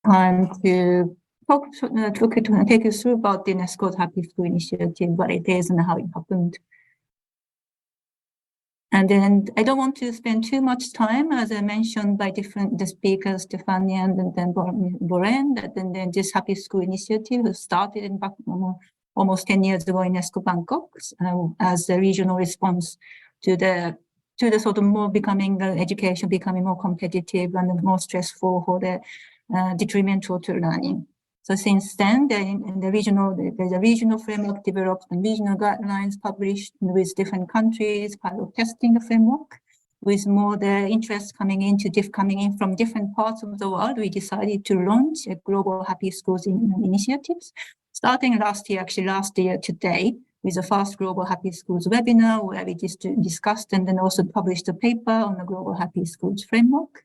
to take you through about the UNESCO's Happy School Initiative, what it is and how it happened. And then I don't want to spend too much time, as I mentioned by the speakers, Stefania and then Boren, that then this Happy School Initiative was started in almost 10 years ago in UNESCO Bangkok as a regional response to the sort of more education becoming more competitive and more stressful for the detrimental to learning. So since then, there's a regional framework developed and regional guidelines published with different countries, pilot testing the framework. With more the interest coming in from different parts of the world, we decided to launch a global Happy Schools initiatives, starting last year today, with the first Global Happy Schools webinar, where we discussed and then also published a paper on the Global Happy Schools framework.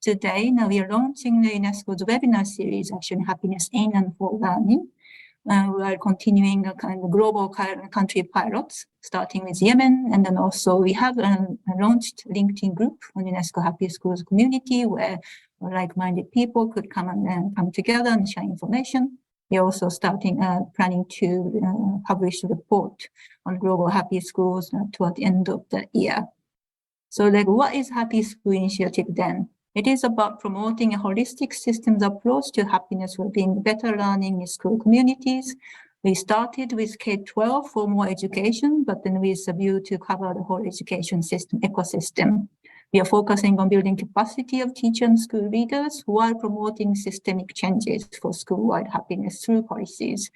Today, now we are launching the UNESCO's webinar series, actually Happiness in and for Learning. We are continuing a kind of global country pilots, starting with Yemen, and then also we have launched a LinkedIn group on UNESCO Happy Schools community, where like-minded people could come together and share information. We're also planning to publish a report on global happy schools toward the end of the year. So what is Happy School Initiative then? It is about promoting a holistic systems approach to happiness, well-being, better learning in school communities. We started with K-12 for more education, but then with a view to cover the whole education system ecosystem. We are focusing on building capacity of teachers and school leaders while promoting systemic changes for school-wide happiness through policies.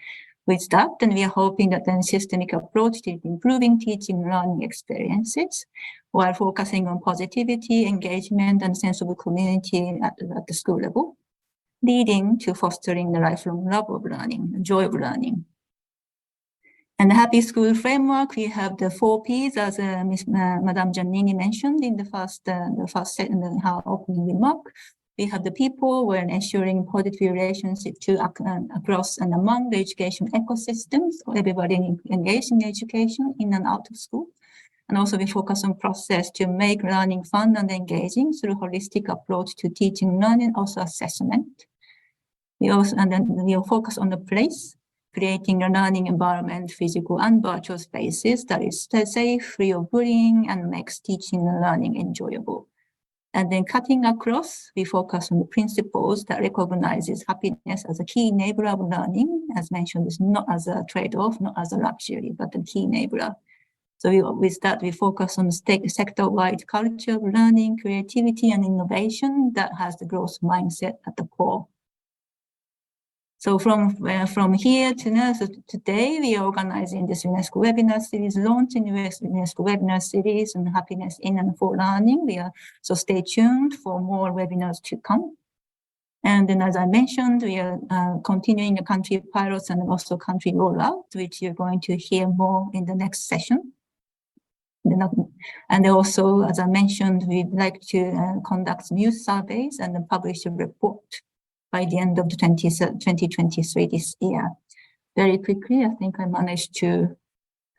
With that, then we are hoping that the systemic approach to improving teaching and learning experiences while focusing on positivity, engagement, and sense of community at the school level, leading to fostering the lifelong love of learning, the joy of learning. And the Happy School framework, we have the 4 Ps, as Madame Giannini mentioned in the first her opening remark. We have the people, we're ensuring positive relationship across and among the education ecosystems, everybody engaged in education in and out of school. And also we focus on process to make learning fun and engaging through holistic approach to teaching and learning, also assessment. We focus on the place, creating a learning environment, physical and virtual spaces that is safe, free of bullying, and makes teaching and learning enjoyable. And then cutting across, we focus on the principles that recognizes happiness as a key enabler of learning. As mentioned, it's not as a trade-off, not as a luxury, but a key enabler. So with that, we focus on sector-wide culture of learning, creativity, and innovation that has the growth mindset at the core. So from here to now, so today we are organizing this UNESCO webinar series, launching UNESCO webinar series on happiness in and for learning. So stay tuned for more webinars to come. And then, as I mentioned, we are continuing the country pilots and also country rollout, which you're going to hear more in the next session. And also, as I mentioned, we'd like to conduct some youth surveys and then publish a report by the end of the 2023 this year. Very quickly, I think I managed to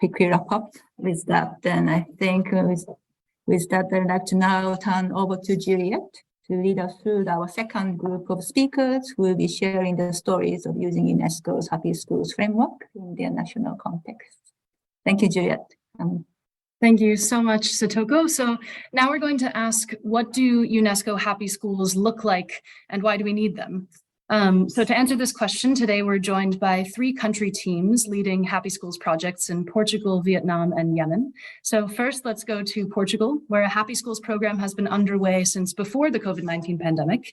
quickly wrap up with that. Then I think with that, I'd like to now turn over to Juliet to lead us through our second group of speakers who will be sharing the stories of using UNESCO's Happy Schools framework in their national context. Thank you, Juliet. Thank you so much, Satoko. So now we're going to ask, what do UNESCO Happy Schools look like and why do we need them? So to answer this question, today we're joined by 3 country teams leading Happy Schools projects in Portugal, Vietnam, and Yemen. So first, let's go to Portugal, where a Happy Schools program has been underway since before the COVID-19 pandemic.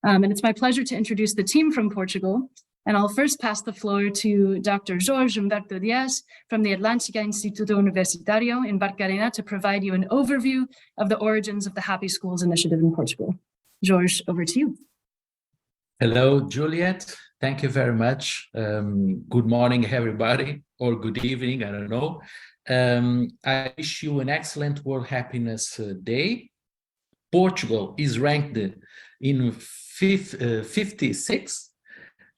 And it's my pleasure to introduce the team from Portugal. And I'll first pass the floor to Dr. Jorge Humberto Diaz from the Atlântica Instituto Universitario in Barcarena to provide you an overview of the origins of the Happy Schools initiative in Portugal. Jorge, over to you. Hello, Juliet. Thank you very much. Good morning, everybody, or good evening, I don't know. I wish you an excellent World Happiness Day. Portugal is ranked in 56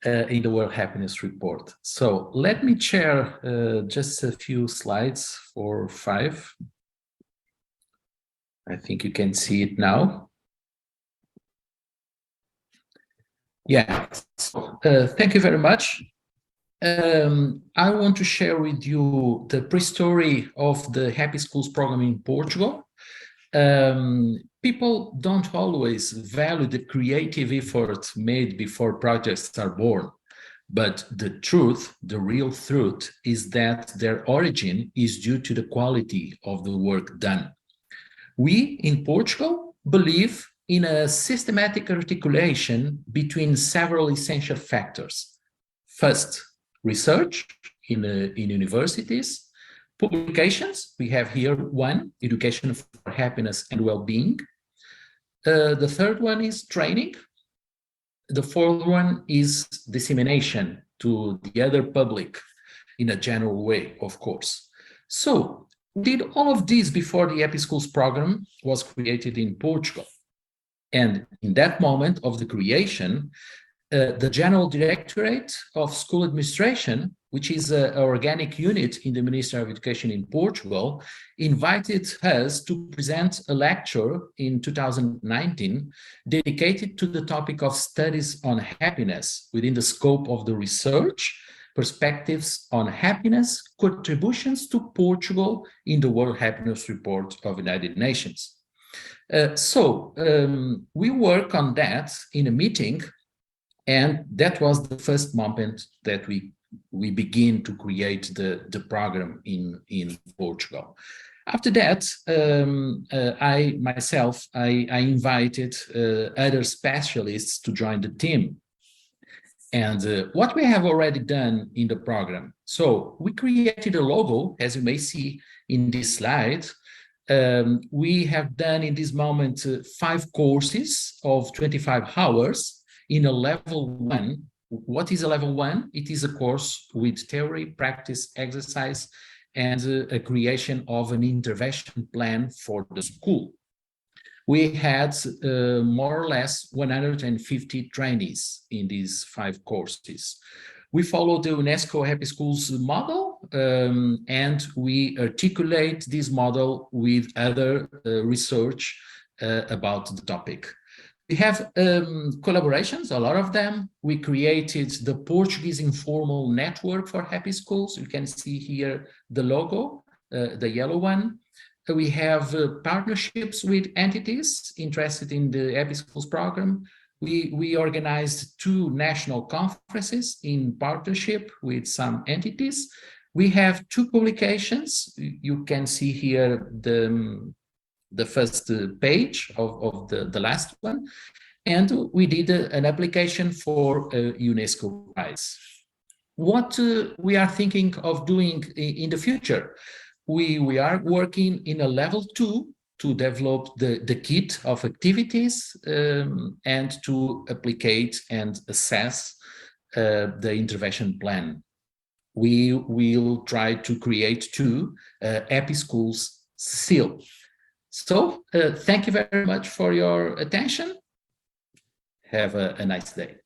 in the World Happiness Report. So let me share just a few slides for 5. I think you can see it now. Yeah, so, thank you very much. I want to share with you the pre-story of the Happy Schools program in Portugal. People don't always value the creative effort made before projects are born. But the truth, the real truth, is that their origin is due to the quality of the work done. We in Portugal believe in a systematic articulation between several essential factors. First, research in universities, publications. We have here one, education for happiness and well-being. The third one is training. The fourth one is dissemination to the other public in a general way, of course. So we did all of this before the Happy Schools program was created in Portugal. And in that moment of the creation, the General Directorate of School Administration, which is an organic unit in the Ministry of Education in Portugal, invited us to present a lecture in 2019 dedicated to the topic of studies on happiness within the scope of the research, perspectives on happiness, contributions to Portugal in the World Happiness Report of the United Nations. We work on that in a meeting, and that was the first moment that we begin to create the program in Portugal. After that, I invited other specialists to join the team. And what we have already done in the program. So we created a logo, as you may see in this slide. We have done in this moment 5 courses of 25 hours in a level 1. What is a level 1? It is a course with theory, practice, exercise, and a creation of an intervention plan for the school. We had more or less 150 trainees in these 5 courses. We follow the UNESCO Happy Schools model, and we articulate this model with other research about the topic. We have collaborations, a lot of them. We created the Portuguese Informal Network for Happy Schools. You can see here the logo, the yellow one. We have partnerships with entities interested in the Happy Schools program. We organized 2 national conferences in partnership with some entities. We have 2 publications. You can see here the first page of the last one. And we did an application for a UNESCO prize. What we are thinking of doing in the future? We are working in a level 2 to develop the kit of activities and to applicate and assess the intervention plan. We will try to create 2 Happy Schools seal. So thank you very much for your attention. Have a nice day.